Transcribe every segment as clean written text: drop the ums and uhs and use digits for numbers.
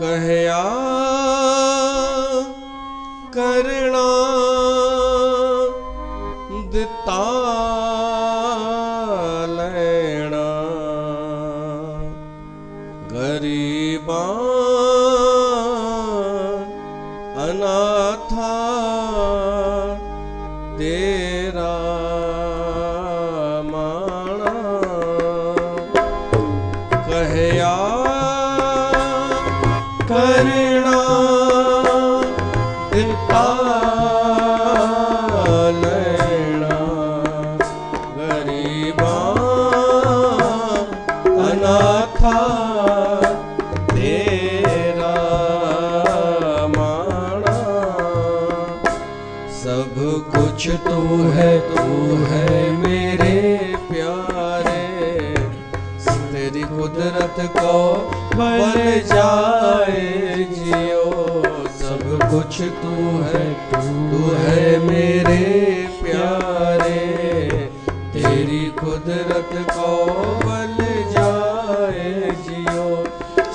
कहया करना दिता लेना गरीबा अनाथा तेरा माना कहया करना दिता लेना गरीबा अनाथा तेरा माना सब कुछ तू है मेरे प्यारे तेरी कुदरत को बल जाए जियो सब कुछ तू है मेरे प्यारे तेरी कुदरत को बल जाए जियो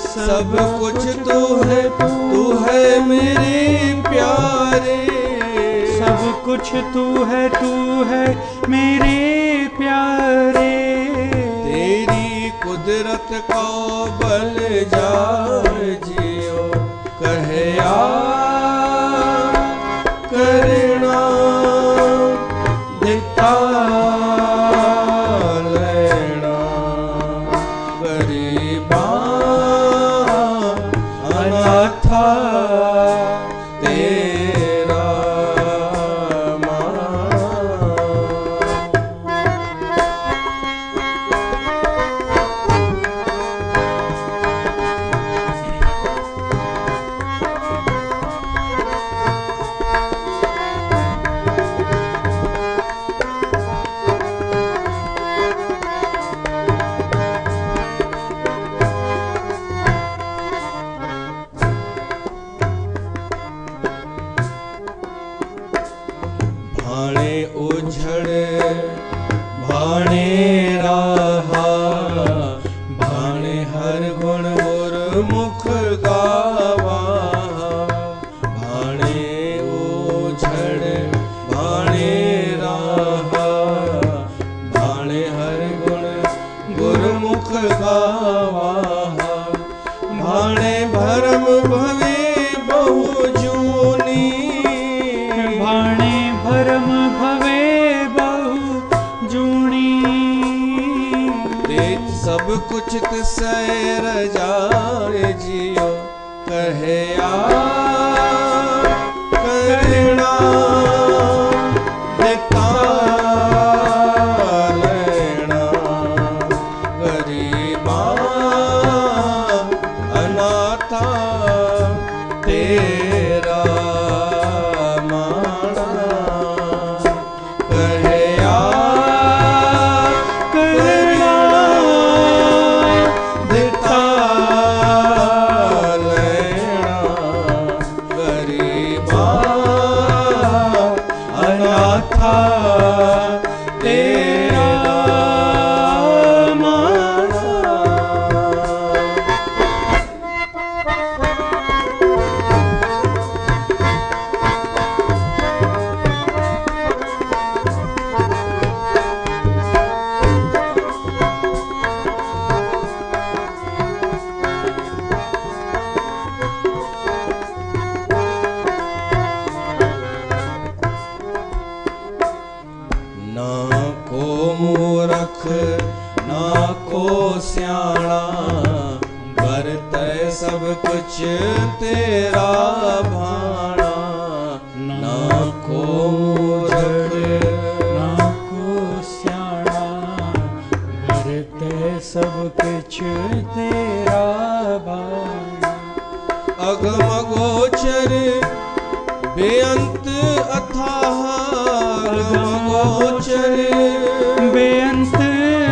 सब कुछ तू है मेरे प्यारे सब कुछ तू है मेरे प्यारे तेरी कुदरत को बल जाए जियो कहया करना दिता लेना गरीबा अनाथा तेरा भाणे उझड़ भाणे रहा भाणे हर गुण और मुख गावा भाणे उझड़ भाणे रहा भाणे हर गुण गुरमुख गावा भाणे भरम भवे बहु जूनी भाणे भरम भवे बहु जूनी देख सब कुछ तिसैर जाए जियो कहया करना दिता लेना गरीबा अनाथा तेरा माना कहया करना दिता लेना गरीबा अनाथा तेरा माना ना को मूरख ना को स्याणा बरतै सब कुछ तेरा भाना ना को मूरख ना को स्याणा बरतै सब कुछ तेरा भाना अगम गोचर बेअंत अथाह अगम गोचर बेअंत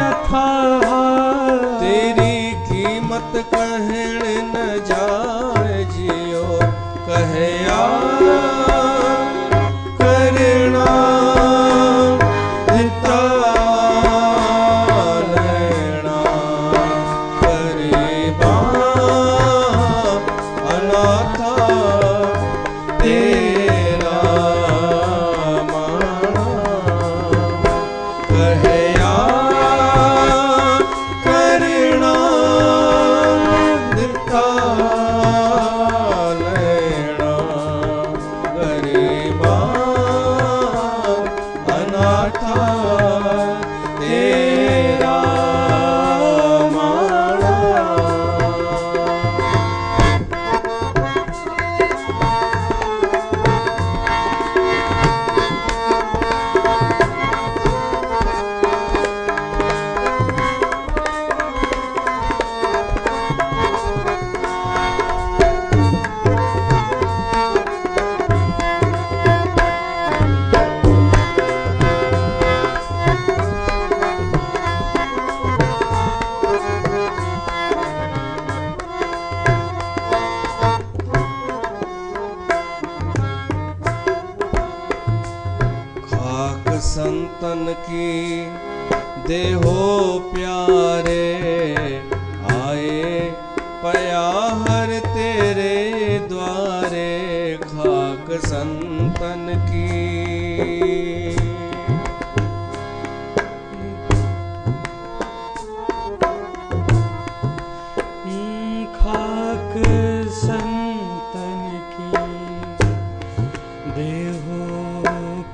अथाह तेरी कीमत कहण न जाए जियो कहया करना दिता लेना गरीबा संतन की देहो प्यारे आए पया हर तेरे द्वारे खाक संतन की। खाक संतन की देहो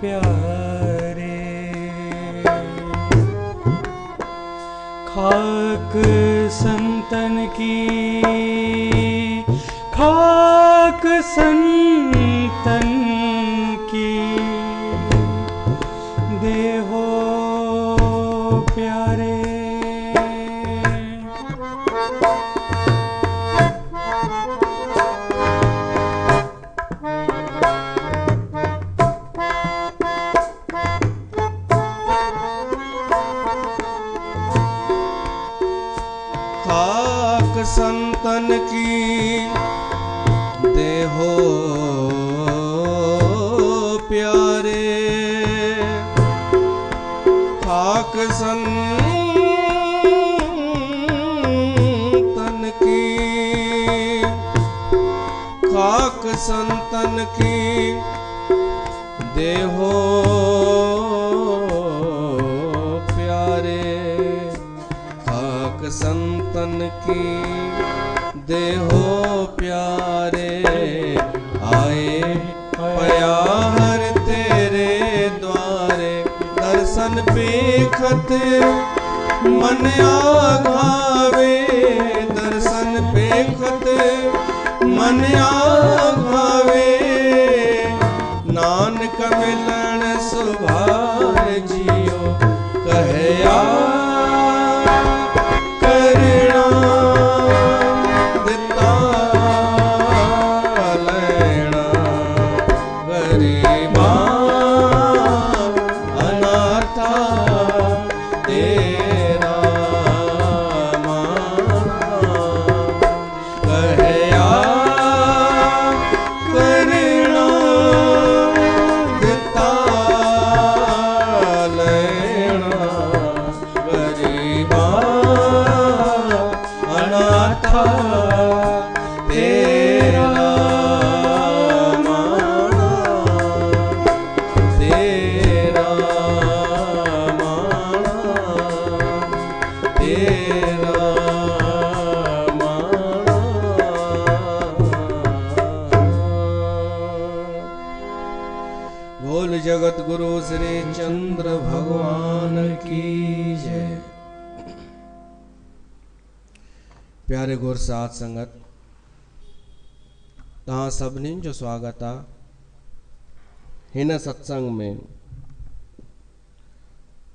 प्यारे खाक संतन की खाक संतन की देहो प्यारे। खाक संतन की देहो प्यारे खाक संतन की खाक संतन की देहो प्यारे खाक संतन की देहो प्यारे आए पया हर तेरे द्वारे दर्शन पेखत मन आघावे दर्शन पेखत मन आघावे नानक मिलन सुभाए जियो कहया करना दिता लेना गरीबा अनाथा तेरा माना कहया करना दिता लेना गरीबा अनाथा तेरा माना तेरा माना तेरा माना। बोल जगत गुरु श्री चंद्र भगवान की जय। प्यारे गुर साथ संगत तहां सभिनी जो स्वागत आ हिन सत्संग में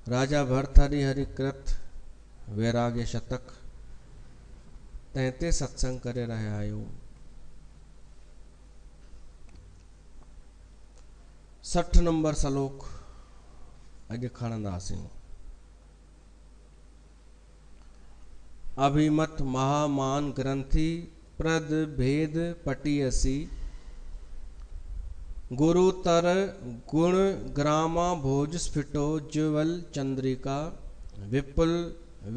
राजा भर्तहरि हरिकृत वैराग्य शतक तैते सत्संग करे रहिया आहियूं। 60 नंबर श्लोक अॼु खणंदासीं। अभिमत महामान ग्रंथि प्रद भेद पटियसी गुरु तर गुण ग्रामा भोज स्फिटो ज्वल चंद्रिका विपुल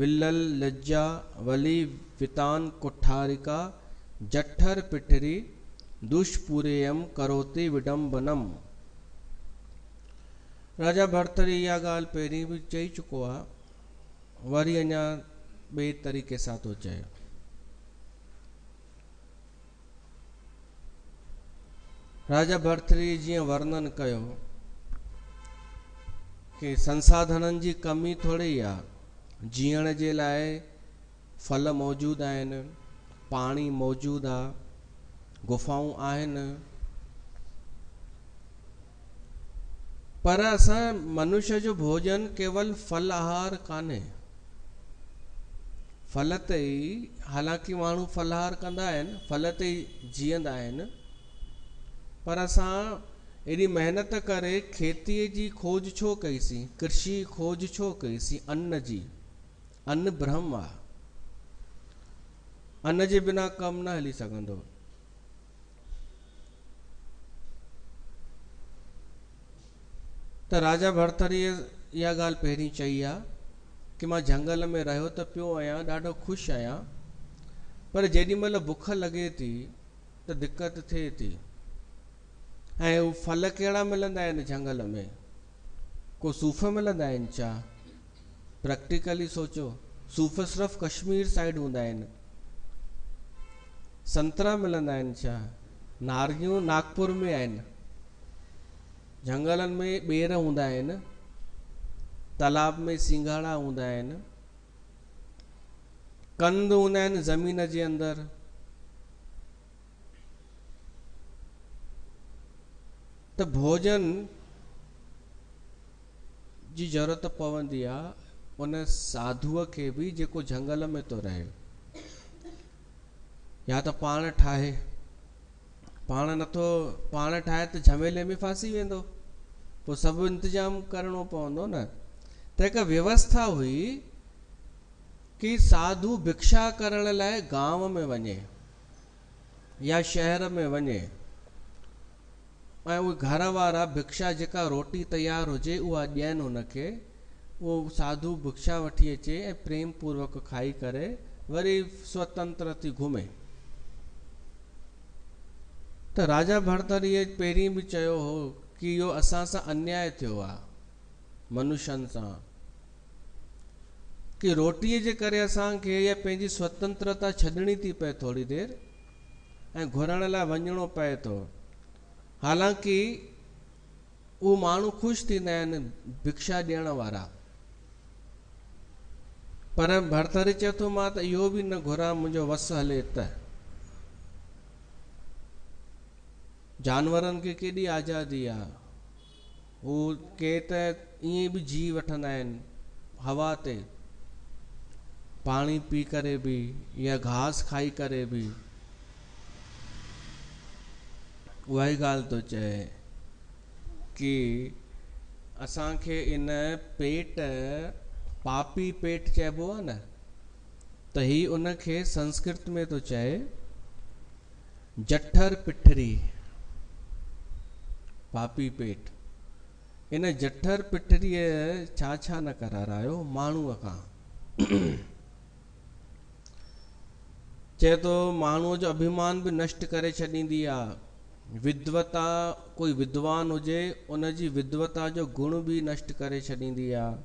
विल्लल लज्जा वली वितान कुठारिका जठर पिठरी दुष्पुरेयम करोति विडंबनम। राजा भर्तहरि इहा ॻाल्हि पहिरीं बि चई चुको आहे, वरी अञा ॿिए तरीक़े सां थो चए। राजा भर्तहरि जीअं वर्णन कयो कि संसाधननि जी कमी थोड़ी आहे, जीअण जे लाइ फल मौजूद आहिनि, पाणी मौजूद आहे, गुफ़ाऊं आहिनि, पर असां मनुष्य जो भोजन केवल फल आहार कान्हे। फल ते ई हालांकि माण्हू फलहार कंदा आहिनि, फल ते ई जीअंदा आहिनि, पर असां एॾी महिनत करे खेतीअ जी खोज छो कईसीं, कृषि खोज छो कईसीं? अन्न जी। अन्न ब्रह्म आहे, अन्न जे बिना कमु न हली सघंदो। त राजा भर्तहरि इहा ॻाल्हि पहिरीं चई आहे कि मां झंगल में रहियो त पियो आहियां, ॾाढो ख़ुशि आहियां, पर जेॾी महिल बुख लॻे थी त दिक़त थिए थी। ऐं हू फल कहिड़ा मिलंदा आहिनि झंगल में? को सूफ़ मिलंदा आहिनि छा? प्रैक्टिकली सोचो, सूफ़ सिर्फ़ु कश्मीर साइड हूंदा आहिनि। संतरा मिलंदा आहिनि छा? नारियूं नागपुर में आहिनि। झंगलनि में ॿेर हूंदा आहिनि, तालाब में सिंघाड़ा हूंदा आहिनि, कंद हूंदा आहिनि ज़मीन जे अंदरि। त भोजन जी ज़रूरत पवंदी आहे उन साधुअ खे बि जेको झंगल में थो रहे। या त पाण ठाहे, पाण नथो पाण ठाहे त झमेले में फासी वेंदो, पोइ सभु इंतजाम करिणो पवंदो न। त हिकु व्यवस्था हुई कि साधु भिक्षा करण लाइ गांव में वञे या शहर में वञे, ऐं उहे घर वारा भिक्षा जेका रोटी तयारु हुजे उहा ॾियनि हुनखे, उहो साधु भिक्षा वठी अचे ऐं प्रेम पूर्वक खाई करे वरी स्वतंत्र थी घुमे। त राजा भर्तृहरिअ पहिरीं बि चयो हो कि इहो असां सां अन्याय थियो आहे मनुष्यनि सां, कि रोटीअ जे करे असांखे या पंहिंजी स्वतंत्रता छॾणी थी पए थोरी देरि, ऐं घुरण लाइ वञिणो पए थो। हालांकि उहे माण्हू ख़ुशि थींदा आहिनि भिक्षा ॾियण वारा, पर भर्तृहरि चए थो मां त इहो बि न घुरां, मुंहिंजो वस हले त। जानवरनि खे केॾी आज़ादी आहे, हू के त ईअं बि जी वठंदा आहिनि हवा ते, पाणी पी करे बि या घास खाई करे बि। उहा ई ॻाल्हि थो चए कि असांखे इन पेट, पापी पेट चइबो आहे न, त ही उनखे संस्कृत में थो चए जठर पिठरी, पापी पेट। इन जठर पिठरीअ छा छा न करारायो माण्हूअ खां। चए थो माण्हूअ जो अभिमान बि नष्ट करे छॾींदी आहे, विद्वता, कोई विद्वान हुजे उनजी विद्वता जो गुण बि नष्ट करे छॾींदी आहे।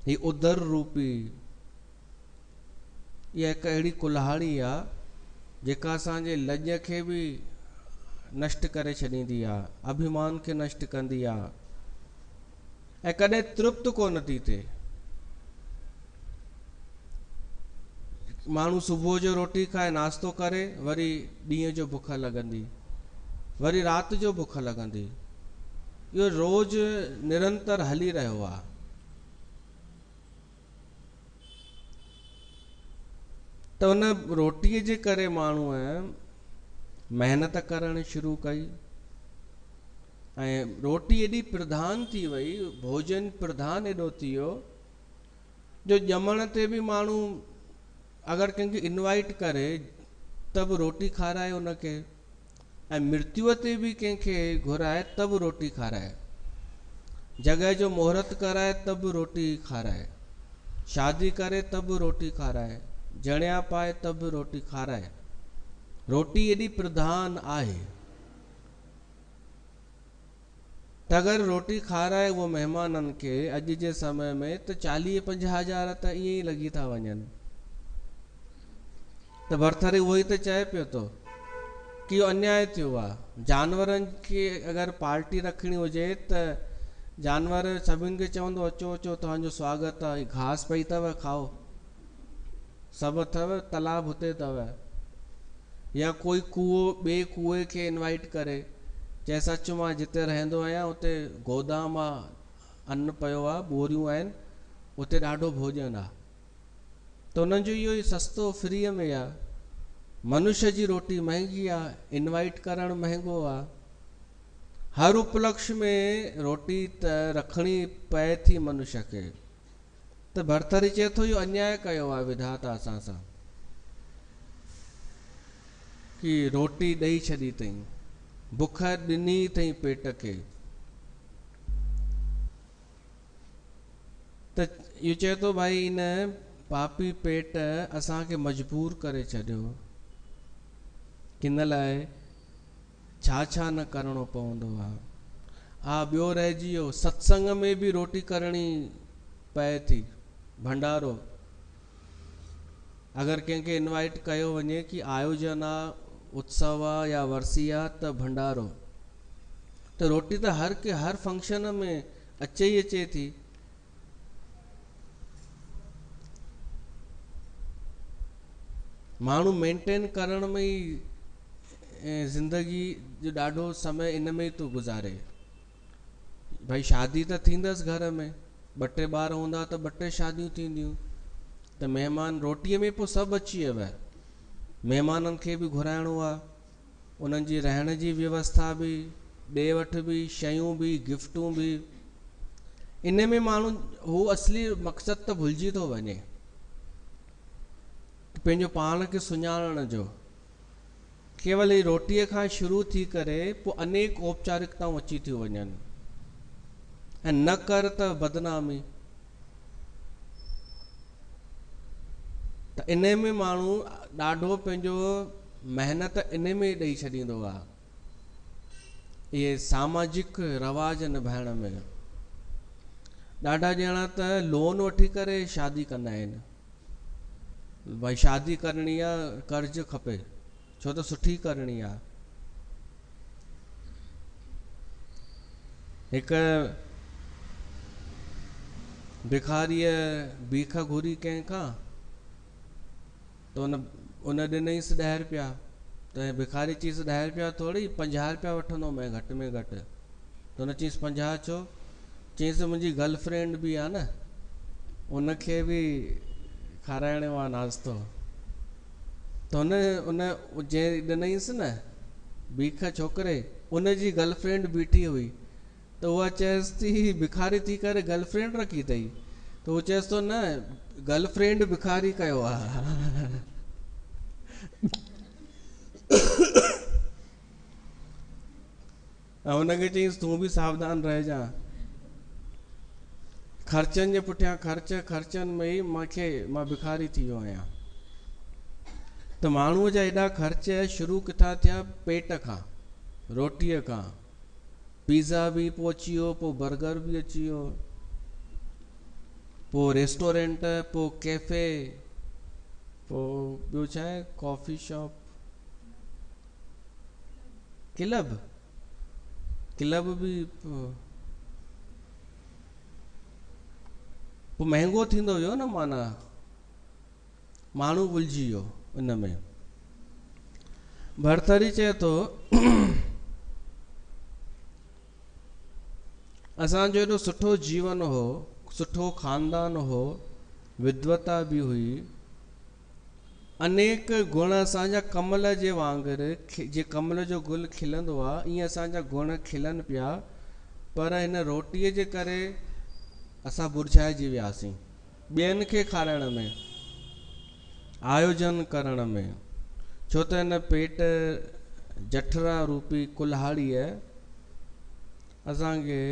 ही उदर रूपी, इहा हिकु अहिड़ी कुल्हाड़ी आहे जेका असांजे लॼ खे बि नष्ट करे छॾींदी आहे, अभिमान खे नष्ट कंदी आहे, ऐं कॾहिं तृप्त कोन थी थिए। माण्हू सुबुह जो रोटी खाए, नाश्तो करे, वरी ॾींहं जो बुख लॻंदी, वरी राति जो बुख लॻंदी। इहो रोज़ निरंतर हली रहियो आहे। त उन रोटीअ जे करे माण्हूअ महिनत करणु शुरू कई, ऐं रोटी एॾी प्रधान थी वई, भोजन प्रधान एॾो थी वियो जो ॼमण ते बि माण्हू अगरि कंहिंखे इनवाइट करे त बि रोटी खाराए उनखे, ऐं मृत्युअ ते बि कंहिंखे घुराए त बि रोटी खाराए, जॻह जो मुहूर्त कराए त बि रोटी खाराए, शादी करे त बि रोटी खाराए, जणिया पाए त बि रोटी खाराए। रोटी एॾी प्रधान आहे त अगरि रोटी खाराए उहो महिमाननि खे अॼु जे समय में त 40-50 हज़ार त ईअं ई लॻी था वञनि। त भर्तृहरि उहो ई त चए पियो थो कि इहो अन्याय थियो आहे। जानवरनि खे अगरि पार्टी रखणी हुजे त जानवर सभिनि खे चवंदो अचो अचो तव्हांजो स्वागत आहे, घास पई अथव खाओ, सभु अथव, तालाब हुते अथव, या कोई कुओ ॿिए कुएं खे इनवाइट करे, चए सच मां जिते रहंदो आहियां उते गोदाम आहे, अन्न पियो आहे, ॿोरियूं आहिनि, उते ॾाढो भोजन आहे। त उन्हनि जो इहो ई सस्तो फ्रीअ में आहे। मनुष्य जी रोटी महांगी आहे, इनवाइट करणु महांगो आहे। हर उपलक्ष्य में रोटी त रखणी पए थी मनुष्य खे। त भर्तृहरि चए थो इहो अन्याय कयो आहे विधाता असां सां कि रोटी ॾेई छॾी अथई, बुख ॾिनी अथई पेट खे। त इहो चए थो भाई इन पापी पेट असांखे मजबूर करे छॾियो, किन लाइ छा छा न करिणो पवंदो आहे। हा ॿियो रहिजी वियो, सत्संग में बि रोटी करणी पए थी, भंडारो। अगरि कंहिंखे इनवाइट कयो वञे कि आयोजन आहे, उत्सव आहे या वरसी आहे, त भंडारो। त रोटी त हर फंक्शन में अचे ई अचे थी। माण्हू मेंटेन करण में ई ज़िंदगी जो ॾाढो समय इन में ई थो गुज़ारे। भाई शादी त थींदसि घर में, 2-3 ॿार हूंदा त 2-3 शादियूं थींदियूं, त महिमान रोटीअ में पोइ सभु अची वियो आहे। महिमाननि खे बि घुराइणो आहे, उन्हनि जी रहण जी व्यवस्था बि, ॾे वठि बि, शयूं बि, गिफ्टूं बि। इन में माण्हू हू असली मक़सदु त भुलिजी थो वञे, पंहिंजो पाण खे सुञाणण जो। केवल ई रोटीअ खां शुरू थी करे पोइ अनेक औपचारिकताऊं अची थियूं वञनि, ऐं न कर त बदनामी। त इन में माण्हू ॾाढो पंहिंजो महिनत इन में ॾेई छॾींदो आहे, इहे सामाजिक रवाज निभाइण में। ॾाढा ॼणा त लोन वठी करे शादी कंदा आहिनि, भाई शादी करणी आहे, कर्ज खपे, छो त सुठी करणी आहे। हिकु भिखारीअ भीख घुरी कंहिंखां, त उन ॾिनईसि 10 रुपया। त भिखारी चईसि 10 रुपया थोड़ी, 50 रुपया वठंदो मैं घटि में घटि। त हुन चईसि 50 छो? चईसि मुंहिंजी गर्लफ्रेंड बि आहे न, उनखे बि खाराइणो आहे नाश्तो। त उन जंहिं ॾिनईसि न भीख छोकिरे, उनजी गर्लफ्रेंड बीठी हुई, त उहा चएसि थी भिखारी थी करे गर्लफ्रेंड रखी अथई? त उहो चएसि थो न, गर्लफ्रेंड भिखारी कयो आहे। ऐं हुनखे चईसि तूं बि सावधान रहिजां, ख़र्चनि जे पुठियां ख़र्चनि में ई मां भिखारी थी वियो आहियां। त माण्हूअ जा एॾा ख़र्च शुरू किथां थिया? पेट खां, रोटीअ खां। पिज़्ज़ा बि पोइ अची वियो, पोइ बर्गर बि अची वियो, पोइ रेस्टोरेंट, पोइ कैफ़े, पोइ ॿियो छा आहे, कॉफ़ी शॉप, क्लब बि पोइ महांगो थींदो वियो न, माना माण्हू भुलिजी वियो इन में। भरथरी चए थो असांजो एॾो सुठो जीवन हो, सुठो खानदान हो, विद्वता बि हुई, अनेक गुण असांजा कमल जे वांगुरु, जीअं कमल जो गुल खिलंदो आहे ईअं असांजा गुण खिलनि पिया, पर हिन रोटीअ जे करे असां बुरझाइजी वियासीं, ॿियनि खे खाराइण में, आयोजन करण में। छो त हिन पेट जठरा रूपी कुल्हाड़ीअ असांखे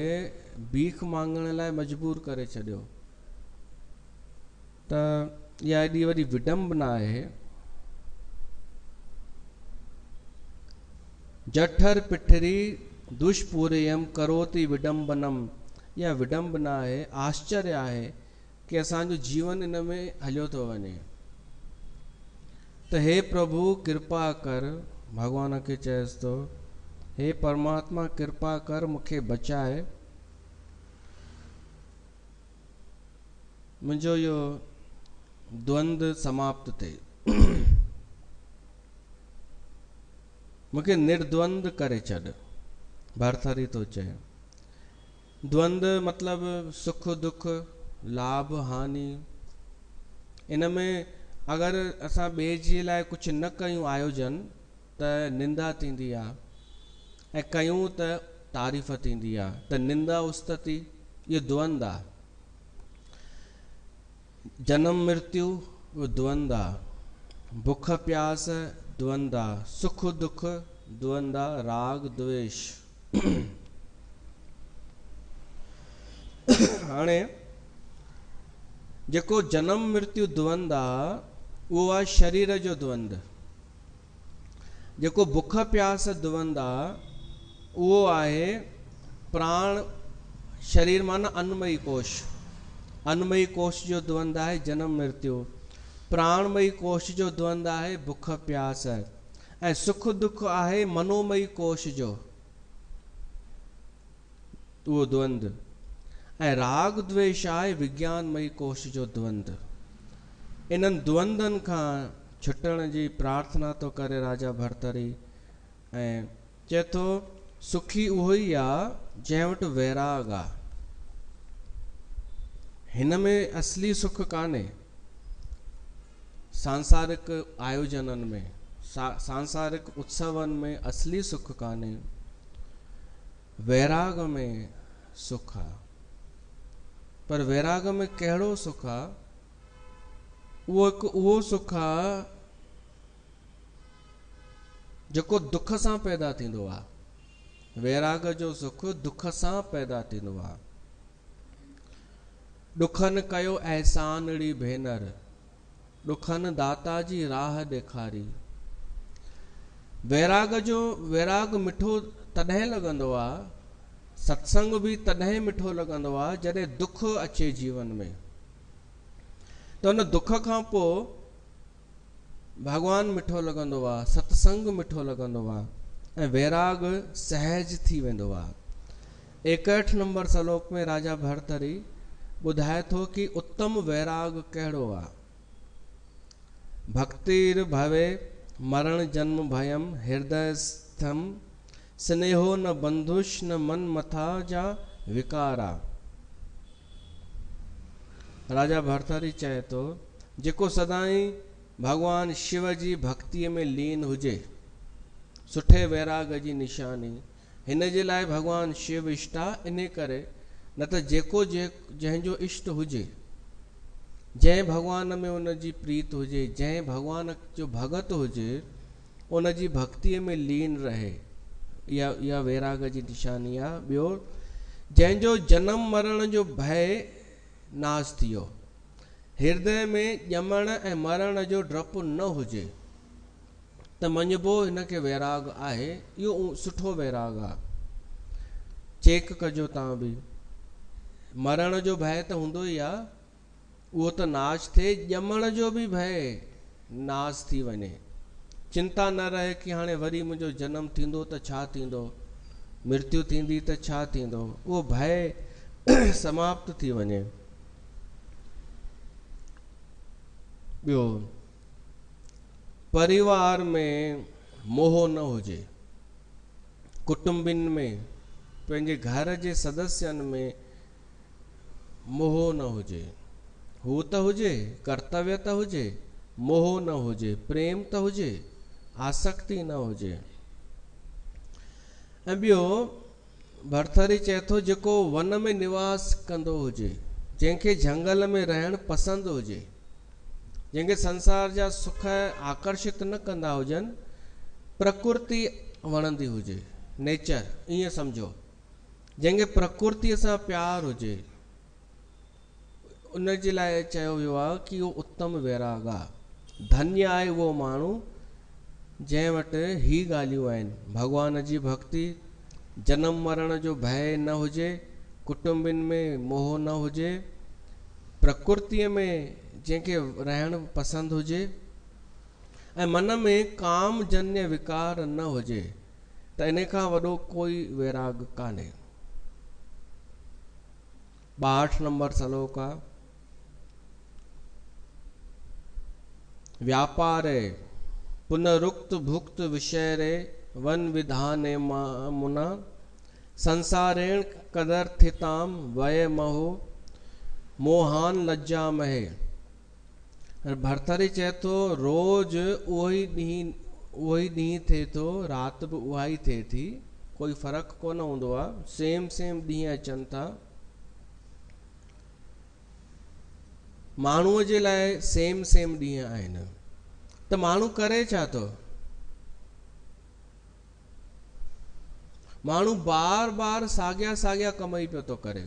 भीख मांगण लाइ मजबूर करे छॾियो। त इहा एॾी वॾी विडंबना आहे। जठर पिठरी दुष्पूरयम करोति विडंबनम, इहा विडंबना आहे, आश्चर्य आहे कि असांजो जीवन इन में हलियो थो वञे। त हे प्रभु कृपा कर, भगवान खे चएसि थो हे परमात्मा कृपा कर, मूंखे बचाए, मुंहिंजो इहो द्वंद समाप्त थिए, मूंखे निर्द्वंद करे छॾ। भरथरी थो चए, द्वंद मतिलबु सुख दुख, लाभ हानि। इन में अगरि असां ॿिए जे लाइ कुझु न कयूं आयोजन त निंदा थींदी आहे, ऐं कयूं त तारीफ़ थींदी आहे, त निंदा उस्तति इहो द्वंद आहे। जनम मृत्यु द्वंद आहे, बुख प्यास द्वंद आहे, सुख दुख द्वंद आहे, राग द्वेष। हाणे जेको जन्म मृत्यु द्वंद आहे उहो आहे शरीर जो द्वंद। जेको बुख प्यास द्वंद आहे उहो आहे प्राण शरीर माना अन्नमयी कोश। अन्नमयी कोश जो द्वंद आहे जन्म मृत्यु। प्राणमयी कोश जो द्वंद आहे बुख प्यास। ऐं सुख दुख आहे मनोमयी कोश जो उहो द्वंद। ऐं राग द्वेष आहे विज्ञानमयी कोश जो द्वंद। इन्हनि द्वंदनि खां छुटण जी प्रार्थना तो करे राजा भर्तरी। ऐं चए थो सुखी उहो ई आहे जंहिं वटि वैराग आहे। हिन में असली सुख कान्हे सांसारिक आयोजननि में, सांसारिक उत्सवनि में असली सुख कान्हे, वैराग में सुख आहे। पर वैराग में कहिड़ो सुख आहे? उहो सुख आहे जेको दुख सां पैदा थींदो आहे। वैराग जो सुख दुख सां पैदा थींदो आहे। ॾुखनि कयो अहसानड़ी भेनर, ॾुखनि दाता जी राह ॾेखारी। वैराग मिठो तॾहिं लॻंदो आहे, सत्संग बि तॾहिं मिठो लॻंदो आहे जॾहिं दुख अचे जीवन में। त उन दुख खां पोइ भगवान मिठो लॻंदो आहे, सत्संग मिठो लॻंदो आहे ऐं वैराग सहज थी वेंदो आहे। 61 नंबर श्लोक में राजा भर्तरी ॿुधाए थो कि उत्तम वैराग कहिड़ो आहे। भक्तिर भवे मरण जन्म भयम हृदय स्थम स्नेहो न बंधुष न मन मथा जा विकारा। राजा भर्तरी चए थो जेको सदाई भगवान शिव जी भक्तिअ में लीन हुजे, सुठे वैराग जी निशानी। हिन जे लाइ भगवान शिव इष्ट आहे। इन करे न त जेको जंहिंजो इष्ट हुजे, जंहिं भगवान में उन जी प्रीत हुजे, जंहिं भगवान जो भगत हुजे, उन जी भक्तिअ में लीन रहे, इहा वैराग जी निशानी आहे। ॿियो, जंहिंजो जनम मरण जो भय नाश थियो, हृदय में ॼमण ऐं मरण जो डपु न हुजे, त मञिबो हिनखे वैराग आहे। इहो सुठो वैराग आहे। चेक कजो तव्हां बि। मरण जो भय त हूंदो ई आहे, उहो त नाश थिए। ॼमण जो बि भय नाश थी वञे। चिंता न रहे कि हाणे वरी मुंहिंजो जनम थींदो त छा थींदो, मृत्यु थींदी त छा थींदो। उहो भय समाप्त थी वञे। ॿियो, परिवार में मोह न हुजे। कुटुंबिन में, पंहिंजे घर जे सदस्यनि में मोह न हुजे। हू त हुजे, कर्तव्य त हुजे, मोह न हुजे, प्रेम त हुजे, आसक्ति न हुजे। ऐं ॿियो, भर्तरी चए थो जेको वन में निवास कंदो हुजे, जंहिंखे झंगल में रहण पसंदि हुजे, जंहिंखे संसार जा सुख आकर्षित न कंदा हुजनि, प्रकृति वणंदी हुजे, नेचर ईअं सम्झो, जंहिंखे प्रकृतिअ सां प्यार हुजे, उन जे लाइ चयो वियो आहे कि उहो उत्तम वैराग आहे। धन्य आहे उहो माण्हू जंहिं वटि ही ॻाल्हियूं आहिनि, भगवान जी भक्ति, जनम मरण जो भय न हुजे, कुटुंबिन में मोह न हुजे, प्रकृतिअ में जंहिंखे रहण पसंदि हुजे, ऐं मन में काम जन्य विकार न हुजे, त इन खां वॾो कोई वैराग कान्हे। 62 नंबर श्लोक आहे। व्यापारे पुनरुक्त भुक्त विषय रे वन विधाने मुना संसारेण कदर्थिताम वय महो मोहान लज्जा महे। भर्तरी चए थो रोज उहो ई ॾींहुं थिए थो, राति बि उहा ई थिए थी, कोई फ़र्क़ु कोन हूंदो आहे, सेम ॾींहं अचनि था। माण्हूअ जे लाइ सेम ॾींहं आहिनि, त माण्हू करे छा थो? माण्हू बार बार साॻिया कम ई पियो थो करे।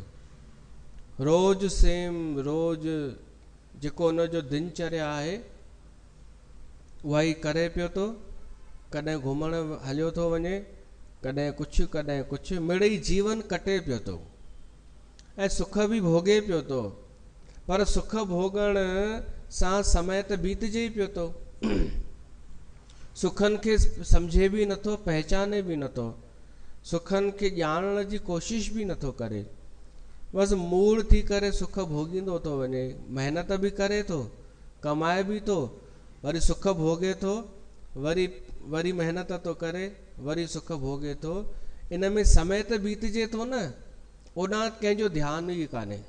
रोज सेम, रोज जेको उन जो दिनचर्या आहे उहा ई करे पियो थो। कॾहिं घुमण हलियो थो वञे, कॾहिं कुझु मिड़ई जीवन कटे पियो थो ऐं सुख बि भोगे पियो थो। पर सुख भोगण सां समय त बीतजे ई पियो थो। सुखनि खे सम्झे बि नथो, पहचाने बि नथो, सुखनि खे ॼाणण जी कोशिश बि नथो करे। बसि मूड़ थी करे सुख भोगींदो थो वञे, महिनत बि करे थो, कमाए बि थो, वरी सुख भोगे थो, वरी महिनत थो करे, वरी सुख भोगे थो। इन में समय त बीतजे थो न, ओॾां कंहिंजो ध्यानु ई कान्हे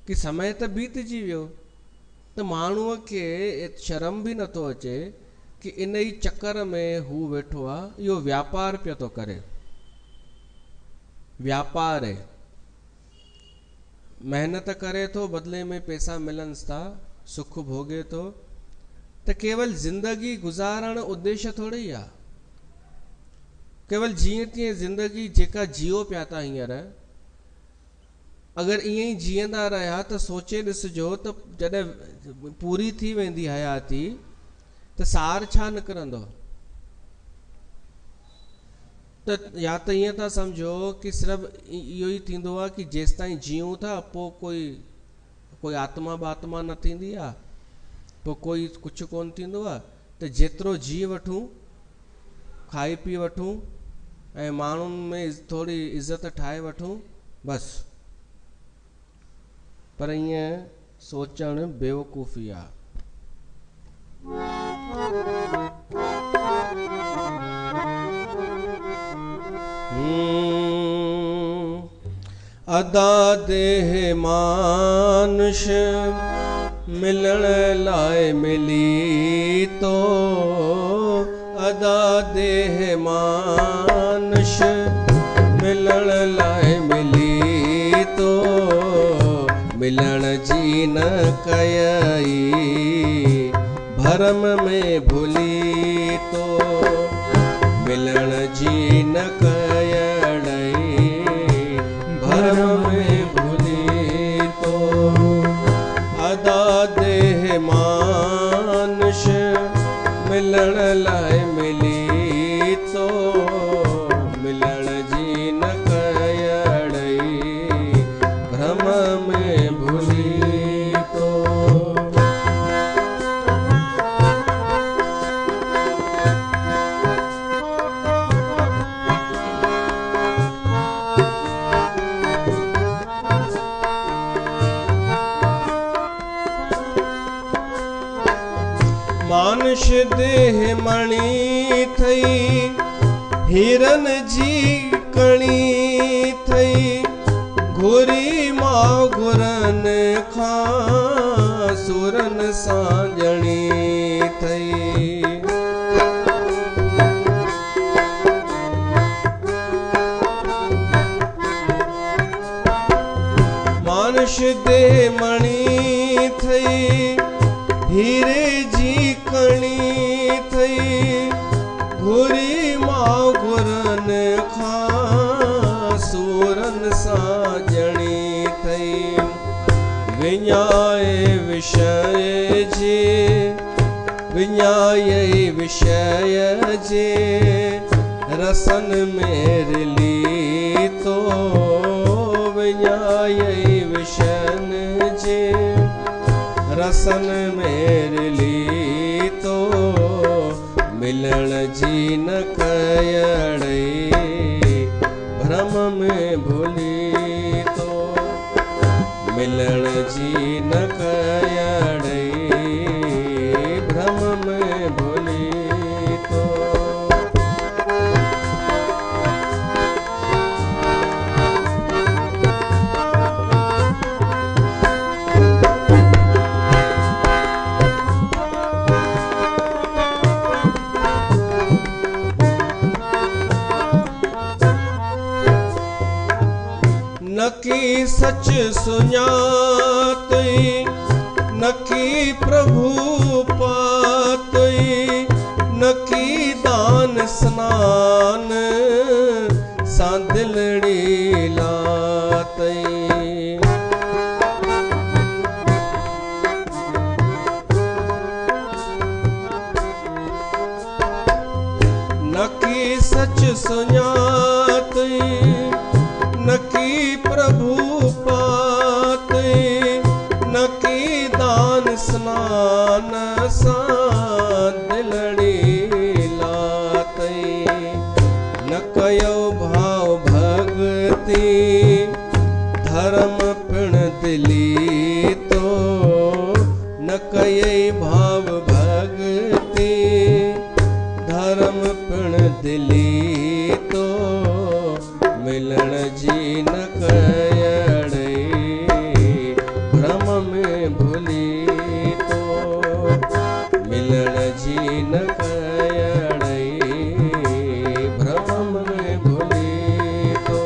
कि समय त बीतजी वियो। त माण्हूअ खे शर्म बि नथो अचे कि इन ई चक्कर में हू वेठो आहे, इहो व्यापार पियो थो करे। व्यापार आहे, महिनत करे थो, बदले में पैसा मिलनिस था, सुख भोगे थो। त केवल जिंदगी गुज़ारण उद्देश्य थोड़ी ई आहे। केवल जीअं तीअं जिंदगी जेका जियो पिया था हींअर, अगरि ईअं ई जीअंदा रहिया त सोचे ॾिसिजो त जॾहिं पूरी थी वेंदी हयाती त सार छा निकिरंदो। त या त ईअं था सम्झो कि सिर्फ़ु इहो ई थींदो आहे कि जेसि ताईं जियूं था पोइ कोई आत्मा बात्मा न थींदी आहे, पोइ कोई कुझु कोन थींदो आहे। त जेतिरो जी वठूं, खाई पी वठूं ऐं माण्हुनि में थोरी इज़त ठाहे वठूं, बसि। पर ईअं सोचणु बेवकूफ़ी आहे। अदा देह मानुष मिलण लाइ मिली तो, अदा देह मानुष मिलण लाइ मिली तो, मिलण जी न कयई भरम में भुली तो, मिलण जी न कयई भरम में भुली तो, अदा देह मानुष मिलण लाइ मिली तो, मिलण जी न कयई भ्रम में भुली तो। मानुष देह मणि थई, हिरन जी कणी थई, घुरी मां घुरन खां सुरन सां ॼणी थई। मानुष देह मणि थई, हीरे जी कणी थई, घुरी मां घुरन खां सूरन सां ॼणी थई। विञाए विषय जे, विञाए विषय जे रसन में रिली तो, विञाए विषयन जे रसन में रिली तो, मिलण जी न कयई भ्रम में भुली तो, मिलण जी न कयई भ्रम में भुली तो। नकी सच सुञातई, नकी प्रभु पातई, नकी दान स्नान सां दिलड़ी लातई। न की सच सुञात न की प्रभु पात न की दान स्नान सां दिलड़ी लात न कयो भाव भगति धर्म पिण दिली तो न कये भाव भगति धर्म पिण दिली तो मिलण जी न कयड़े भ्रम में भूली तो मिलण जी न कयड़े भ्रम में भूली तो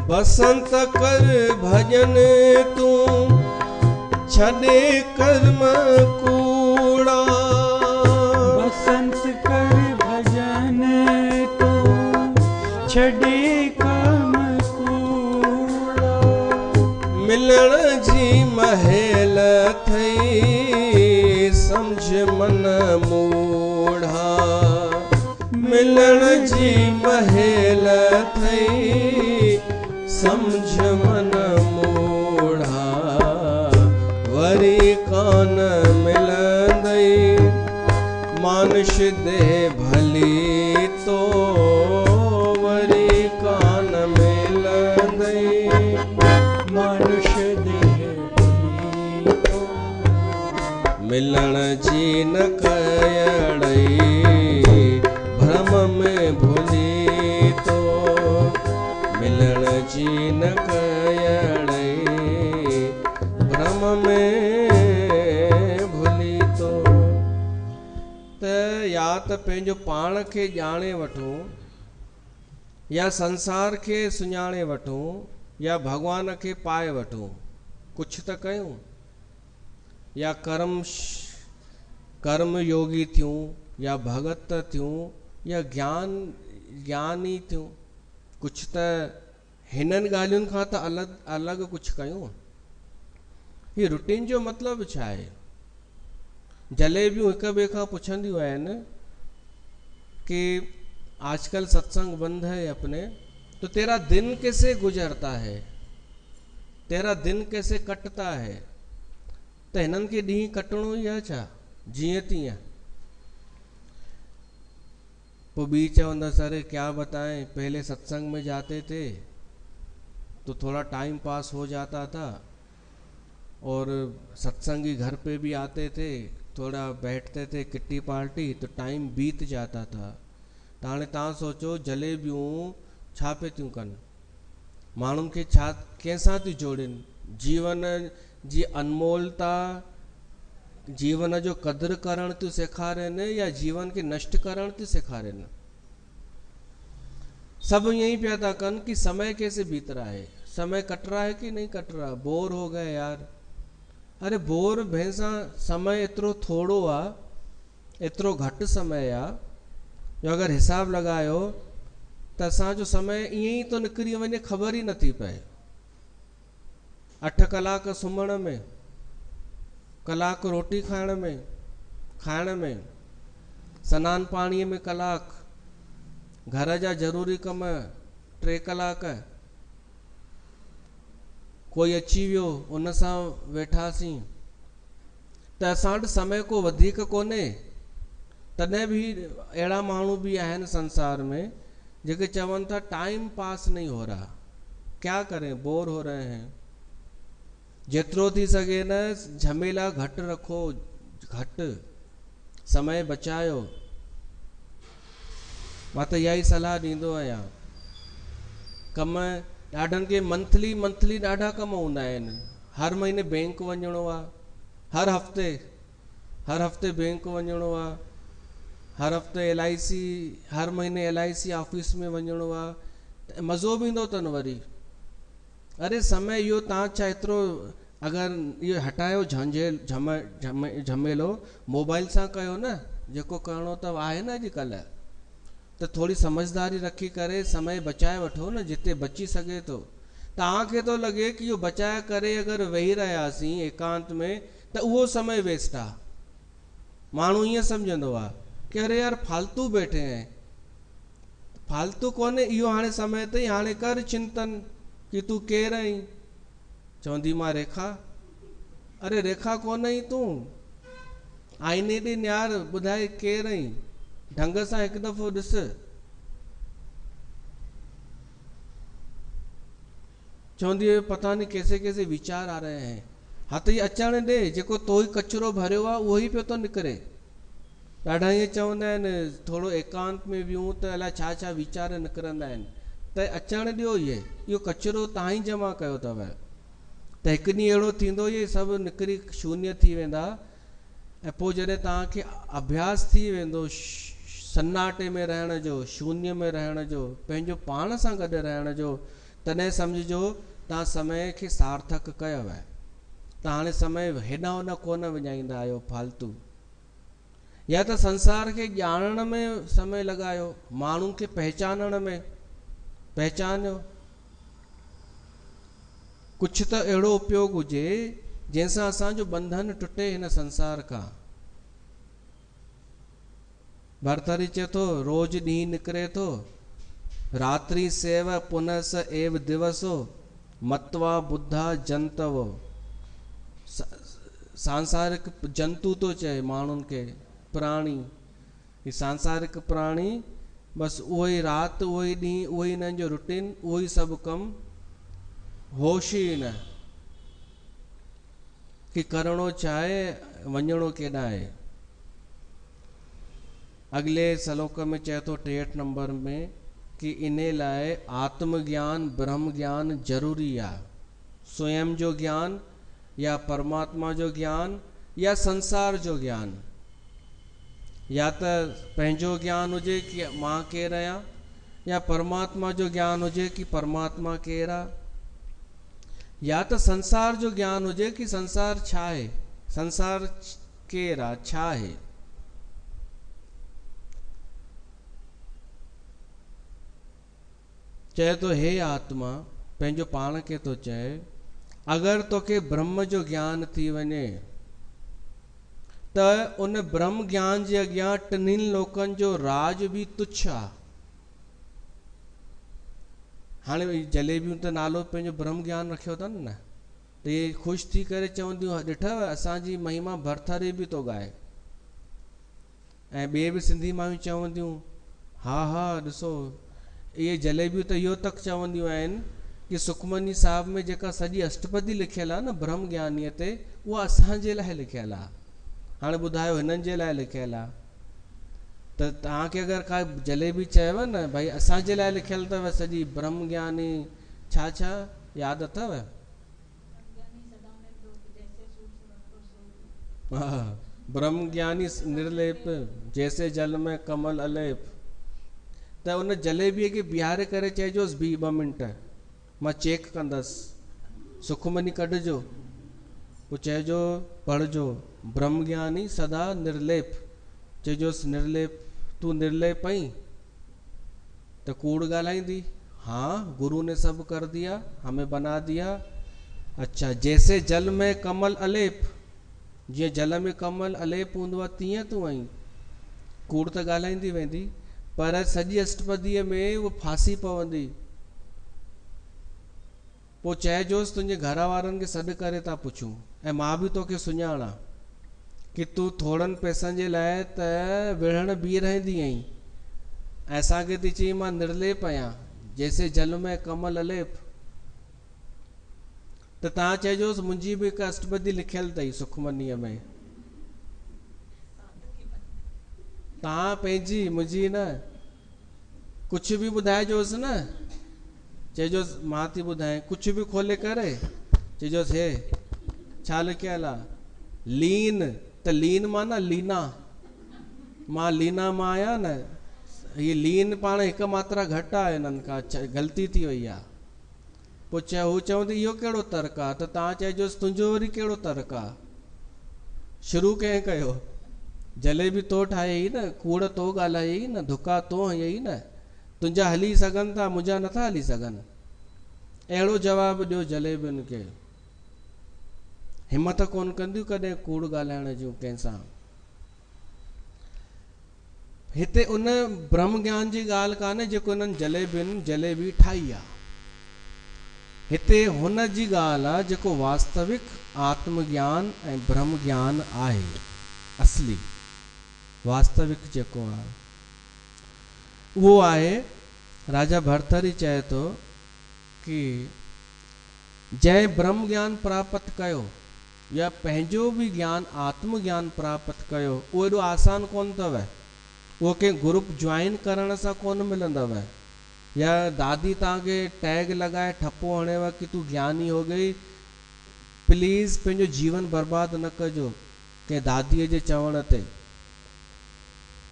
बसंत कर भजन तू छड़े कर्म कूड़ा बसंत कर भजन तो छड़े कर्म कूड़ा मिलण जी महल थई समझ मन मूढ़ा मिलण जी महल थई समझ मन मूढ़ा वरी कान मिलंदई मानुष दे भली तो वरी कान मिलंदई मानुष देह तो मिलण जी न कयड़ई भ्रम में भूली तो मिलण जी न कयड़ई भ्रम में भूली तो त या त पंहिंजो पाण खे ॼाणे वठूं या संसार खे सुञाणे वठूं या भगवान खे पाए वठूं कुछ त कयूं या कर्म योगी थियूं या भगत थियूं या ज्ञानी थियूं कुछ त हिननि ॻाल्हियुनि खां त अलॻि कुछ कयूं ही रूटीन जो मतिलबु छा आहे जलेबियूं हिक ॿिए खां पुछंदियूं आहिनि कि आजकल सत्संग बंद है अपने तो तेरा दिन कैसे गुजरता है तेरा दिन कैसे कटता है त हिननि खे ॾींहुं कटणो ई आहे छा जीअं तीअं वो भी चवंदसि अरे क्या बताएं पहले सत्संग में जाते थे तो थोड़ा टाइम पास हो जाता था और सत्संगी घर पे भी आते थे थोड़ा बैठते थे किट्टी पार्टी तो टाइम बीत जाता था त हाणे तव्हां सोचो जलेबियूं छा पे थियूं कनि माण्हुनि खे छा कंहिंसां थियूं जोड़नि जीवन जी अनमोलता जीवन जो कदुरु करणु थियूं सेखारनि या जीवन खे नष्ट करणु थियूं सेखारनि सब यही पिया था कन कि समय कैसे बीत रहा है समय कट रहा है कि नहीं कट रहा बोर हो गए यार अरे बोर भैंसा समय एतिरो थोड़ो आहे एतिरो घटि समय आहे जो अगरि हिसाब लॻायो त असांजो समय ईअं ई थो निकिरी वञे ख़बर ई नथी पए 8 कलाक सुम्हण में कलाक रोटी खाइण में सनानु पाणीअ में कलाक घर जा ज़रूरी कम 3 कलाक कोई अची वियो उन सां वेठासीं त असां वटि समय को वधीक कोन्हे तॾहिं बि अहिड़ा माण्हू बि आहिनि संसार में जेके चवनि था टाइम पास नहीं हो रहा क्या करें बोर हो रहे हैं जेतिरो थी सघे न झमेला घटि रखो घटि समय बचायो मां त इहा ई सलाह ॾींदो आहियां कम ॾाढनि खे मंथली ॾाढा कम हूंदा आहिनि हर महीने बैंक वञिणो आहे हर हफ़्ते बैंक वञिणो आहे हर हफ़्ते LIC हर महीने LIC ऑफिस में वञिणो आहे मज़ो बि ईंदो अथनि वरी अरे समय इहो तव्हां छा एतिरो अगरि इहो हटायो झमेलो मोबाइल सां कयो न, जेको करिणो त आहे न अॼुकल्ह, त थोरी समझदारी रखी करे समय बचाए वठो न जिते बची सघे थो। तव्हांखे थो लॻे कि इहो बचाए करे अगरि वेही रहियासीं एकांत में त उहो समय वेस्ट आहे। माण्हू ईअं सम्झंदो आहे कि अरे यार फालतू वेठे आहिनि। फालतू कोन्हे इहो, हाणे समय अथई, हाणे कर चिंतन कि तूं केरु आहीं। चवंदी मां रेखा। अरे रेखा कोन आहीं तूं, आईने ॾे निहार, ॿुधाए केरु आहीं, ढंग सां हिकु दफ़ो ॾिस। चवंदी है पता नहीं कैसे कैसे विचार आ रहे हैं। हाँ त अचण ॾे, जेको तो ई कचिरो भरियो आहे उहो ई पियो थो निकिरे। ॾाढा ईअं चवंदा आहिनि थोरो एकांत में वियूं त अलाए छा छा वीचार निकिरंदा आहिनि, त अचण ॾियो। इहो कचिरो तव्हां ई जमा कयो अथव, त हिकु ॾींहुं अहिड़ो थींदो इहे सभु निकिरी शून्य थी वेंदा। ऐं पोइ जॾहिं तव्हांखे अभ्यास थी वेंदो सन्नाटे में रहण जो, शून्य में रहण जो, पंहिंजो पाण सां गॾु रहण जो, तॾहिं सम्झिजो तव्हां समय खे सार्थक कयो आहे। तव्हां हाणे समय हेॾां होॾां कोन विञाईंदा आहियो फालतू। या त संसार खे ॼाणण में समय लॻायो, माण्हुनि खे पहचानण में पहचानियो। कुझु त अहिड़ो उपयोग हुजे जंहिंसां असांजो बंधन टुटे हिन संसार खां। भरतरी चए थो रोज ॾींहुं निकिरे थो, रात्रि सेव पुनस एव दिवसो, मत्वा बुद्धा जंतवो। सांसारिक जंतु तो चए माण्हुनि खे, प्राणी। ही सांसारिक प्राणी बसि उहो ई राति, उहो ई ॾींहुं, उहो ई हिननि जो रूटीन, उहो ई सभु कमु, होश ई न कि करिणो चाहे वञिणो केॾांहुं आहे। अॻिले श्लोक में चए थो 63 नंबर में कि इन लाइ आत्मज्ञान ब्रह्म ज्ञान ज़रूरी आहे। स्वयं जो ज्ञान या परमात्मा जो ज्ञान या संसार जो ज्ञान। या त पंहिंजो ज्ञान हुजे कि मां केरु आहियां, या परमात्मा जो ज्ञान हुजे कि परमात्मा केरु आहे, या त संसार जो ज्ञान हुजे कि संसार छा आहे, संसार केरु आहे, छा आहे। चए थो हे आत्मा, पंहिंजो पाण खे थो चए, अगरि तोखे ब्रह्म जो ज्ञान थी वञे त उन ब्रह्म ज्ञान जे अॻियां टिनिनि लोकनि जो राज बि तुच्छ आहे। हाणे जलेबियूं त नालो पंहिंजो ब्रह्म ज्ञान रखियो अथनि न, त इहे ख़ुशि थी करे चवंदियूं ॾिठव असांजी महिमा भरथरी बि थो ॻाए। ऐं ॿिए बि सिंधी मायूं चवंदियूं हा हा ॾिसो इहे जलेबियूं त इहो तक चवंदियूं आहिनि कि सुखमनी साहिब में जेका सॼी अष्टपदी लिखियल आहे न ब्रह्म ज्ञानीअ ते, उहा असांजे लाइ लिखियल आहे। हाणे ॿुधायो हिननि जे लाइ लिखियल आहे, त तव्हांखे अगरि का जलेबी चयव न भाई असांजे लाइ लिखियल अथव सॼी ब्रह्म ज्ञानी छा छा यादि अथव? हा, ब्रह्म ज्ञानी निर्लेप जैसे जल में कमल अलेप। त उन जलेबीअ खे बीहारे करे चइजोसि बी 2 मिंट मां चेक कंदसि, सुखमनी कढिजो, पोइ चइजो पढ़जो ब्रह्म ज्ञानी सदा निर्लेप। चइजोसि निर्लेप, तूं निर्लेप आहीं त कूड़ ॻाल्हाईंदी? हाँ, गुरु ने सब कर दिया, हमें बना दिया। अच्छा, जैसे जल में कमल अलेप, जीअं जल में कमल अलेप हूंदो आहे तीअं तूं आहीं। कूड़ त ॻाल्हाईंदी वेंदी, पर सॼी अष्टपदीअ में उहो फासी पवंदी। पोइ चइजोसि तुंहिंजे घर वारनि खे सॾु करे था पुछूं, ऐं मां बि तोखे सुञाणा कि तूं थोड़नि पैसनि जे लाइ त विढ़ण बीह रहंदी आहीं, ऐं असांखे थी चई मां निर्लेप आहियां, जैसे जल में कमल अलेप। त तव्हां चइजोसि मुंहिंजी बि हिकु अष्टपदी लिखियल अथई सुखमनीअ में। तव्हां पंहिंजी, मुंहिंजी न, कुझु बि ॿुधाइजोसि न, चइजोसि मां थी ॿुधायां, कुझु बि खोले करे चइजोसि हे छा लिखियल आहे, लीन, त लीन मां न लीना, मां लीना मां आहियां न, हीअ लीन पाण हिकु मात्रा घटि आहे, हिननि खां ग़लती थी वई आहे। पोइ हू चवंदी इहो कहिड़ो तर्क आहे, त तव्हां चइजोसि तुंहिंजो वरी कहिड़ो तर्क आहे, शुरू कंहिं कयो, जलेबी तो ठाही न, कूड़ तो ॻाल्हाई न, धुका तो हयई न, तुंहिंजा हली सघनि था मुंहिंजा नथा हली सघनि। अहिड़ो जवाबु ॾियो जलेबियुनि खे, हिमत कोन कंदियूं कॾहिं कूड़ ॻाल्हाइण जूं कंहिंसां। हिते उन ब्रह्म ज्ञान जी ॻाल्हि कान्हे जेको हिननि जलेबी ठाही आहे, हिते हुन जी ॻाल्हि आहे जेको वास्तविक आत्मज्ञान ऐं ब्रह्म ज्ञान आहे, असली वास्तविक जेको आहे उहो आहे। राजा भर्तरी चए थो कि जंहिं ब्रह्म ज्ञान प्राप्त कयो या पंहिंजो बि ज्ञान आत्मज्ञान प्राप्त कयो, उहो एॾो आसान कोन अथव, उहो कंहिं ग्रुप ज्वाइन करण सां कोन मिलंदव, या दादी तव्हांखे टैग लॻाए ठपो हणेव कि तूं ज्ञानी हो गई, प्लीज़ पंहिंजो जीवन बर्बाद न कजो कंहिं दादीअ जे चवण ते।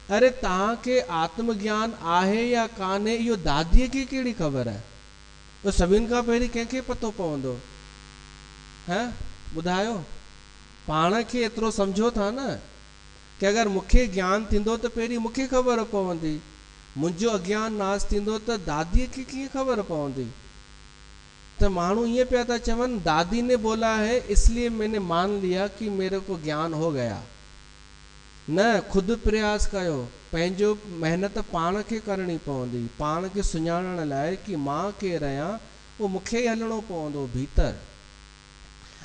अरे तव्हांखे आत्मज्ञान आहे या कान्हे इहो दादीअ खे कहिड़ी ख़बर आहे, तो सभिनि खां पहिरीं कंहिंखे पतो पवंदो है, ॿुधायो। पाण खे एतिरो सम्झो था न कि अगरि मूंखे ज्ञान थींदो त पहिरीं मूंखे ख़बर पवंदी, मुंहिंजो अज्ञान नाश थींदो त दादीअ खे कीअं ख़बर पवंदी। त माण्हू ईअं पिया था चवनि दादी ने बोला है इसलिए मैंने मान लिया कि मेरे को ज्ञान हो गया। न, खुद प्रयास कयो, पंहिंजो महिनत पाण खे करणी पवंदी, पाण खे सुञाणण लाइ कि मां केरु आहियां उहो मूंखे ई हलणो पवंदो भीतर।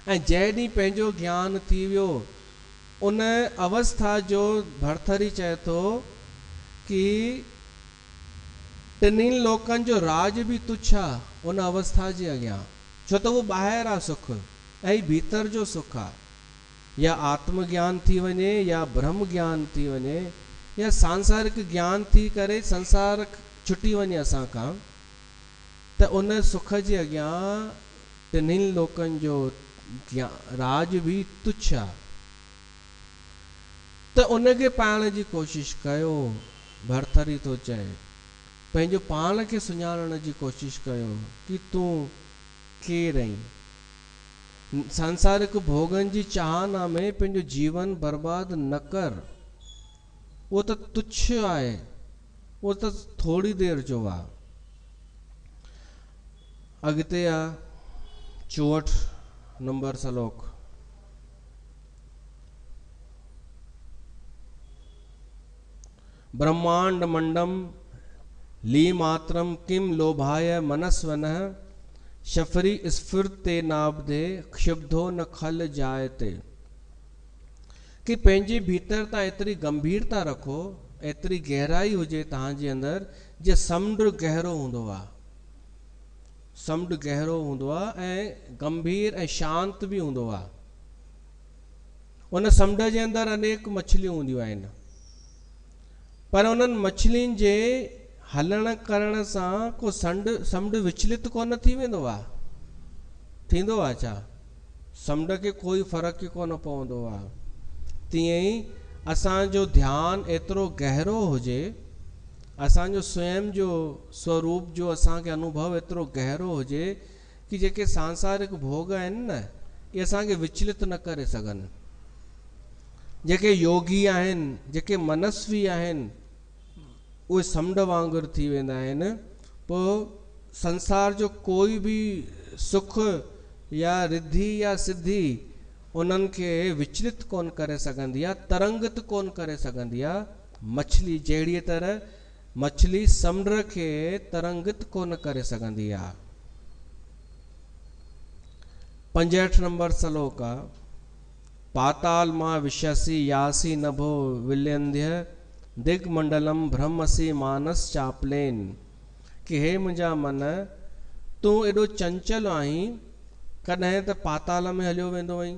ऐं जंहिं ॾींहुं पंहिंजो ज्ञान थी वियो उन अवस्था जो भर्तरी चए थो कि टिनिनि लोकनि जो राज बि तुच्छ आहे उन अवस्था जे अॻियां, छो त उहो ॿाहिरि आहे सुख ऐं भीतर जो सुख आहे। या आत्मज्ञान थी वञे या ब्रह्म ज्ञान थी वञे या सांसारिक ज्ञान थी करे संसार छुटी वञे असां खां, त उन सुख जे अॻियां टिनिनि लोकनि जो राज बि तुच्छ आहे। त उनखे पाइण जी कोशिश कयो, भर्तरी थो चए, पंहिंजो पाण खे सुञाणण जी कोशिश कयो कि तूं केरु आहीं। सांसारिक भोगन जी चाहना में पंहिंजो जीवन बर्बाद न कर, वो त तुच्छ आहे, वो त थोड़ी देर जो आहे। अॻिते आहे 64 नंबर श्लोक। ब्रह्मांड मंडम ली मात्रम किम लोभाय मनस्वनः शफरी स्फुरते नाब्दे क्षुब्धो न खल जायते। कि पंहिंजे भीतर तव्हां एतिरी गंभीरता रखो, एतिरी गहराई हुजे तव्हांजे अंदरि जे समुंड गहरो हूंदो आहे, समुंड गहरो हूंदो आहे ऐं गंभीर ऐं शांत बि हूंदो आहे। उन समुंड जे अंदरि अनेक मछलियूं हूंदियूं आहिनि, पर उन्हनि मछलियुनि जे हलण करण सां को समुंड विचलित कोन थी वेंदो आहे, थींदो आहे छा? समुंड खे कोई फ़र्क़ु कोन पवंदो आहे। तीअं ई असांजो ध्यानु एतिरो गहरो हुजे, असांजो स्वयं जो स्वरूप जो असांखे अनुभव एतिरो गहरो हुजे कि जेके सांसारिक भोग आहिनि न इहे असांखे विचलित न करे सघनि। जेके योगी आहिनि, जेके मनस्वी आहिनि, उहे समुंड वांगुरु थी वेंदा आहिनि। पोइ संसार जो कोई बि सुख या रिद्धि या सिद्धि उन्हनि खे विचलित कोन करे सघंदी आहे, तरंगित कोन करे सघंदी आहे। मछली जहिड़ीअ तरह मछली समुंड खे तरंगित कोन करे सघंदी आहे। 65 नंबर श्लोक आहे। पाताल मां विशसी यासी नभो विल्यंध्य दिग्मंडलम ब्रह्मसी मानस चापलेन। कि हे मुंहिंजा मन, तूं एॾो चंचल आहीं, कॾहिं त पाताल में हलियो वेंदो आहीं,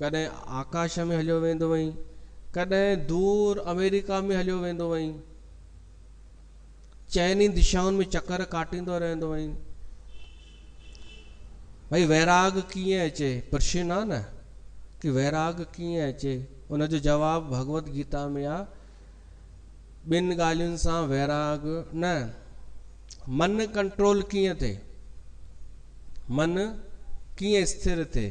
कॾहिं आकाश में हलियो वेंदो आहीं, कॾहिं दूर अमेरिका में हलियो वेंदो आहीं, चइनी दिशाउनि में चक्कर काटींदो रहंदो आहीं। भई वैराग कीअं अचे? प्रश्न आहे न कि वैराग कीअं अचे? उनजो जवाब भगवत गीता में आहे, ॿिनि ॻाल्हियुनि सां वैराग न, मन कंट्रोल कीअं थिए? मन कीअं स्थिर थिए,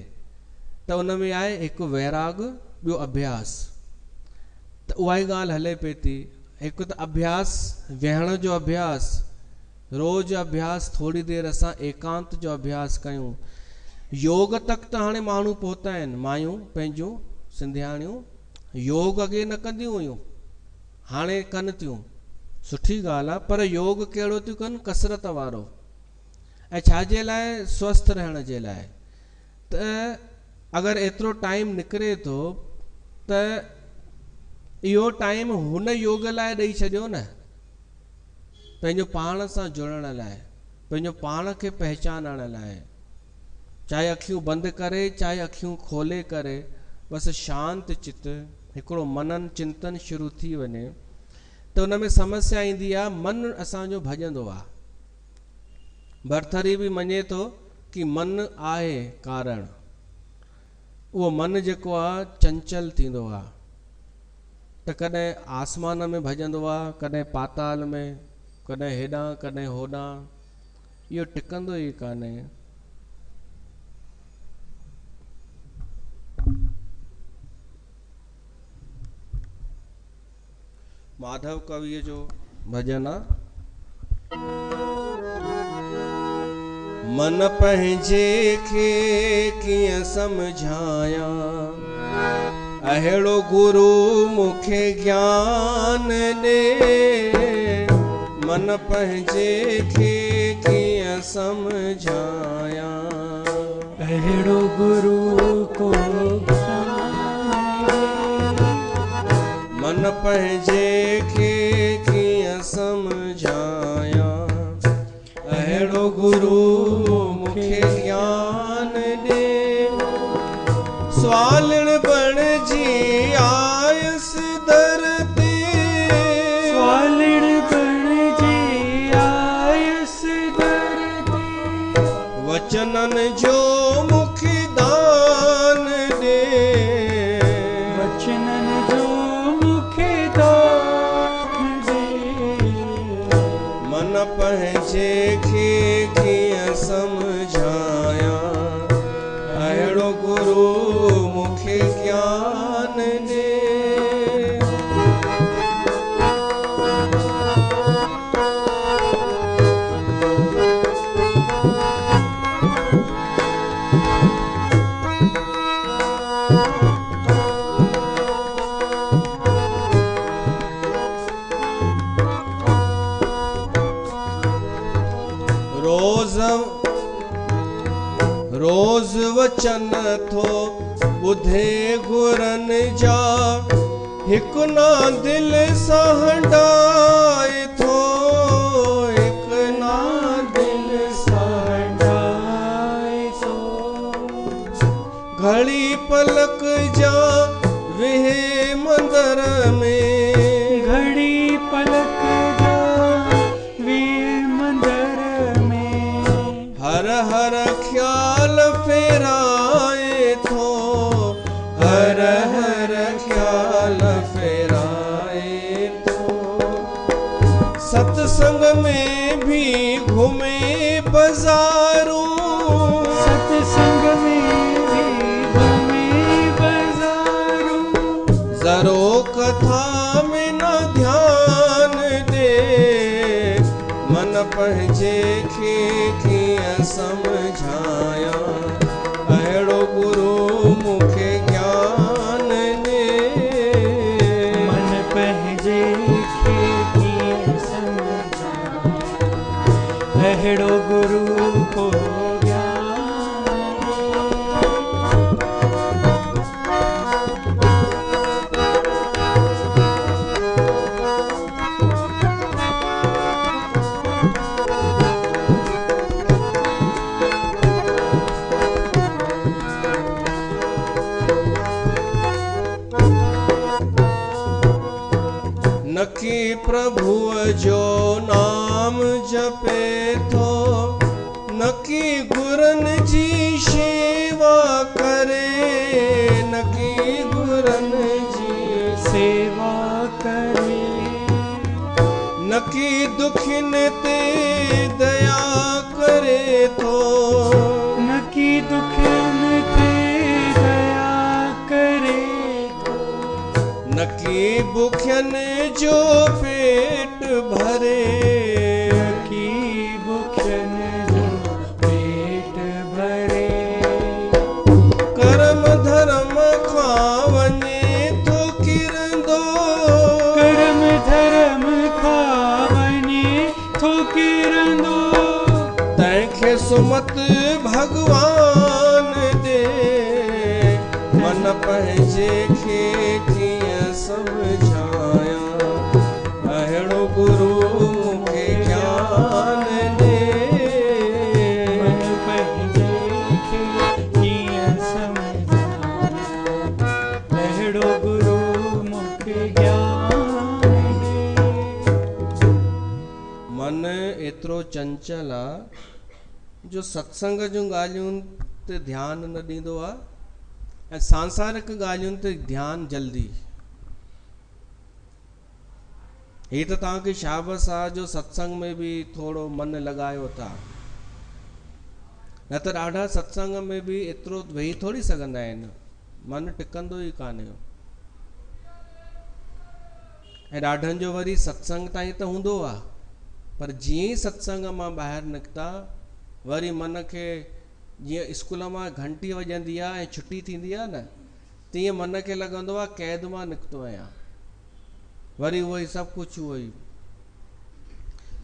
त उन में आहे हिकु वैराग, ॿियो अभ्यास। त उहा ई ॻाल्हि हले पई थी। हिकु त अभ्यास, विहण जो अभ्यास, रोज़ अभ्यास, थोरी देरि असां एकांत जो अभ्यास कयूं। योग तक त हाणे माण्हू पहुता आहिनि, मायूं पंहिंजूं सिंधियाणियूं योग अॻे न कंदियूं हुयूं, हाणे कनि थियूं, सुठी ॻाल्हि आहे। पर योग कहिड़ो थियूं कनि, कसरत वारो। ऐं छाजे लाइ, स्वस्थ रहण जे लाइ। त अगरि एतिरो टाइम निकिरे थो त इहो टाइम हुन योग लाइ ॾेई छॾियो न, पंहिंजो पाण सां जुड़ण लाइ, पंहिंजो पाण खे पहचानण लाइ। चाहे अखियूं बंदि करे, चाहे अखियूं खोले करे, बसि शांति चित हिकिड़ो मनन चिंतन शुरू थी वञे त उन में समस्या ईंदी आहे, मन असांजो भॼंदो आहे। भरथरी बि मञे थो कि मन आहे कारण। उहो मन जेको आहे चंचल थींदो आहे, त कॾहिं आसमान में भॼंदो आहे, कॾहिं पाताल में, कॾहिं हेॾां कॾहिं होॾां, इहो टिकंदो ई कान्हे। माधव कविअ जो भजन आहे, मन पंहिंजे खे कीअं सम्झायां, अहिड़ो गुरु मूंखे ज्ञान ॾे। मन पंहिंजे खे कीअं सम्झायां, अहिड़ो गुरु को मन पंहिंजे खे कीअं सम्झायां, अहिड़ो गुरु मूंखे ज्ञान ॾे। स्वालण बणजी आयस दर ते, स्वालण बणजी आयस दर ते, वचनन जो मूंखे दान ॾे। वचनन जो मूंखे दान ॾे। मन पंहिंजे खे कीअं सम्झायां, अहिड़ो गुरु मूंखे ज्ञान ॾे। रोज़ वचन थो ॿुधे गुरन जा, हिकु ना दिल सां हंडाए थो, हिकु ना दिल सां हंडाए थो। घड़ी पलक जा वेहे मंदर में, घड़ी पलक जा वेहे मंदर में, हर हर ख्याल फेराए थो, हर हर ख्याल फेराए थो। सत्संग में भी घूमे बाज़ारूं, सत्संग में भी घूमे बाज़ारूं, ज़रो कथा में न ध्यान दे। मन पंहिंजे खे कीअं सम्झायां, अहिड़ो गुरु मूंखे ज्ञान ॾे। मन पंहिंजे खे कीअं सम्झायां, अहिड़ो गुरु को नकी प्रभुअ जो नाम जपे थो, नकी गुरन जी शेवा करे, नकी गुरन जी सेवा करे, नकी दुखिन ते दया करे थो, दुखियन ते दया करे तो, न की भूखियन जो पेट भरे, की भूखियन जो पेट भरे, कर्म धर्म खावने तो किरंदो, कर्म धर्म खावने तो किरंदो, तैंखे सुमत भगवान दे, मन पंहिंजे खे कीअं समझाया, अहिड़ो गुरु मूंखे ज्ञान दे, मन पंहिंजे खे कीअं समझाया, अहिड़ो गुरु मूंखे ज्ञान ॾे। मन एतिरो चंचल आहे जो सत्संग जूं ॻाल्हियुनि ते ध्यानु न ॾींदो आहे ऐं सांसारिक ॻाल्हियुनि ते ध्यानु जल्दी। हे त तव्हांखे शाबस आहे जो सत्संग में बि थोरो मन लॻायो था, न त ॾाढा सत्संग में बि एतिरो वेही थोरी सघंदा आहिनि, मन टिकंदो ई कान्हे। ऐं ॾाढनि जो वरी सत्संग ताईं त हूंदो आहे, पर जीअं ई सत्संग मां ॿाहिरि निकिता वरी मन खे जीअं स्कूल मां घंटी वॼंदी आहे ऐं छुटी थींदी आहे न, तीअं मन खे लॻंदो आहे क़ैद मां निकितो आहियां, वरी उहो ई सभु कुझु उहो ई।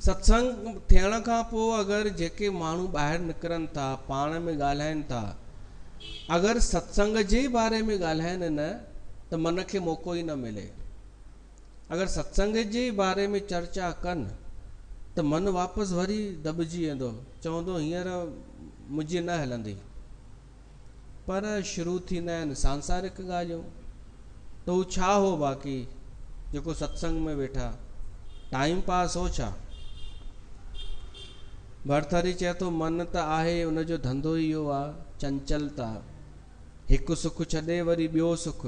सत्संग थियण खां पोइ अगरि जेके माण्हू ॿाहिरि निकिरनि था, पाण में ॻाल्हाइनि था, अगरि सत्संग जे बारे में ॻाल्हाइनि न त मन खे मौक़ो ई न मिले। अगरि सत्संग जे बारे में चर्चा कनि त मन वापसि वरी दॿिजी वेंदो, चवंदो हींअर मुंहिंजी न हलंदी। पर शुरू थींदा आहिनि सांसारिक ॻाल्हियूं, त हू छा हो बाक़ी जेको सत्संग में वेठा टाइम पास हो छा। भरथरी चए थो मन त आहे उनजो धंधो ई इहो आहे चंचलता, हिकु सुख छॾे वरी ॿियो सुख,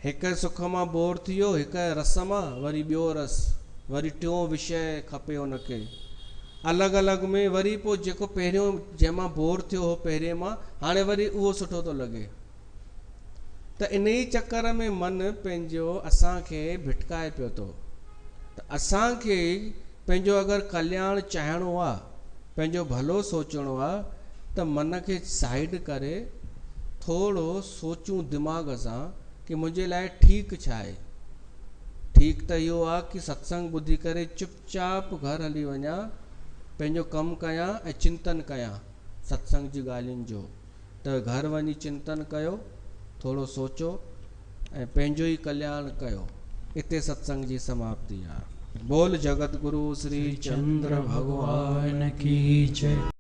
हिकु सुख मां बोर थी वियो, हिकु रस मां वरी ॿियो रस, वरी टियों विषय खपे हुनखे अलॻि अलॻि में, वरी पोइ जेको पहिरियों जंहिंमां बोर थियो हो पहिरें मां, हाणे वरी उहो सुठो थो लॻे। त इन ई चकर में मन पंहिंजो असांखे भिटकाए पियो थो। त असांखे पंहिंजो अगरि कल्याण चाहिणो आहे, पंहिंजो भलो सोचणो आहे, त मन खे साइड करे थोरो सोचूं दिमाग़ सां कि मुंहिंजे लाइ ठीकु छा आहे। ठीकु त इहो आहे कि सत्संग ॿुधी करे चुपचाप घर हली वञा, पंहिंजो कमु कयां ऐं चिंतन कयां सत्संग जी ॻाल्हियुनि जो। त घर वञी चिंतन कयो, थोरो सोचो ऐं पंहिंजो ई कल्याण कयो। इते सत्संग जी समाप्ति आहे। बोल जगत गुरु श्री चंद्र भगवान की जय।